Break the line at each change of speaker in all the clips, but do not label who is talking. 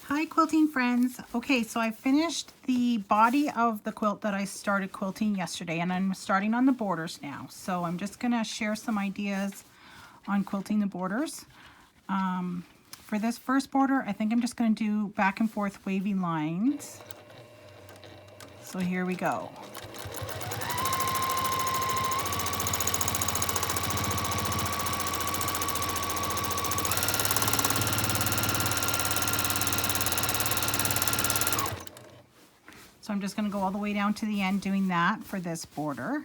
Hi quilting friends. Okay, so I finished the body of the quilt that I started quilting yesterday, and I'm starting on the borders now. So I'm just gonna share some ideas on quilting the borders. For this first border, I think I'm just gonna do back and forth wavy lines. So here we go. So I'm just going to go all the way down to the end doing that for this border.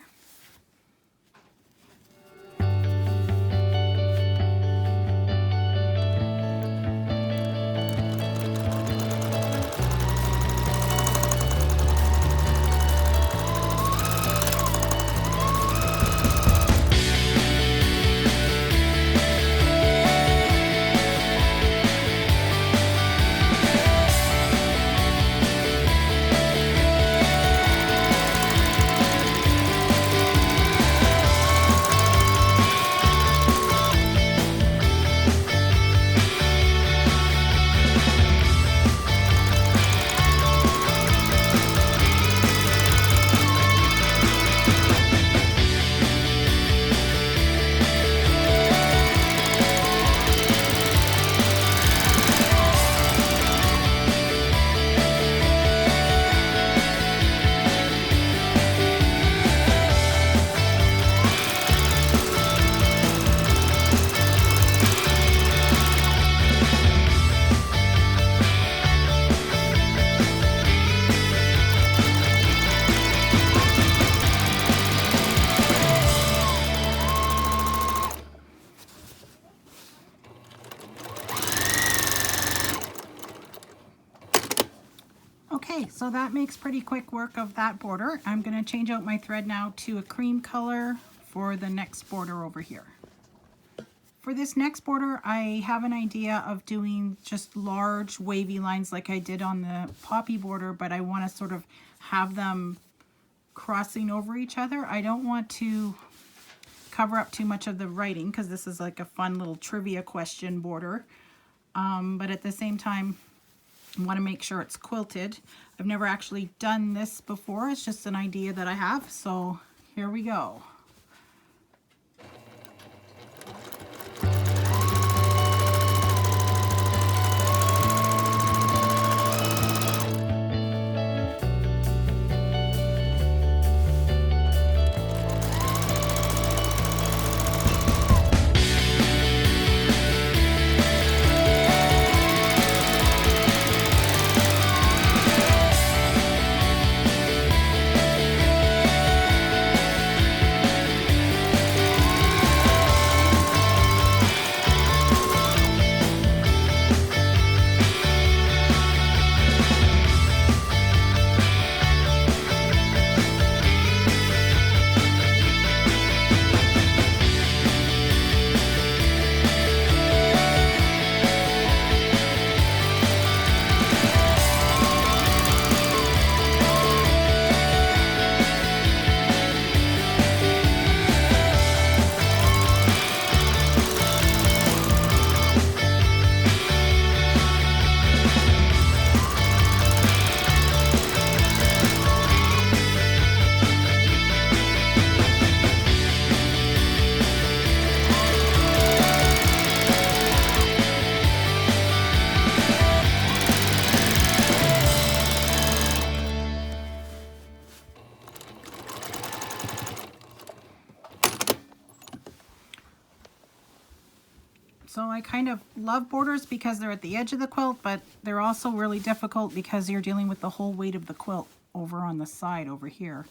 Okay, so that makes pretty quick work of that border. I'm going to change out my thread now to a cream color for the next border over here. For this next border, I have an idea of doing just large wavy lines like I did on the poppy border, but I want to sort of have them crossing over each other. I don't want to cover up too much of the writing because this is like a fun little trivia question border, but at the same time I want to make sure it's quilted. I've never actually done this before. It's just an idea that I have. So here we go. So I kind of love borders because they're at the edge of the quilt, but they're also really difficult because you're dealing with the whole weight of the quilt over on the side over here.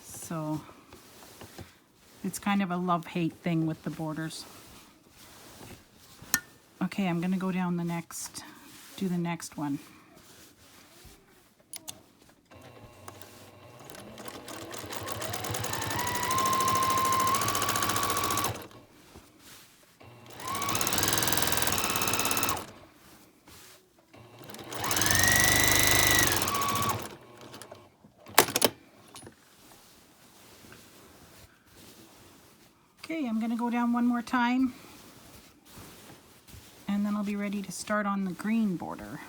So it's kind of a love-hate thing with the borders. Okay, I'm going to go down the next, do the next one. Okay, I'm going to go down one more time and then I'll be ready to start on the green border.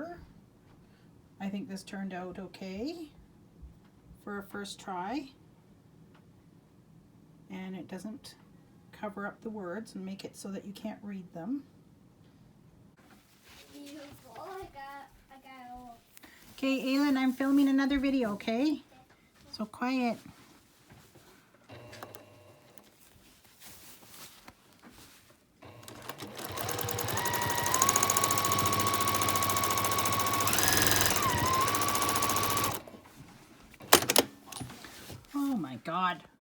border. I think this turned out okay for a first try. And it doesn't cover up the words and make it so that you can't read them.
Beautiful. I got all.
Okay, Aylin, I'm filming another video, okay? So quiet. Oh my God.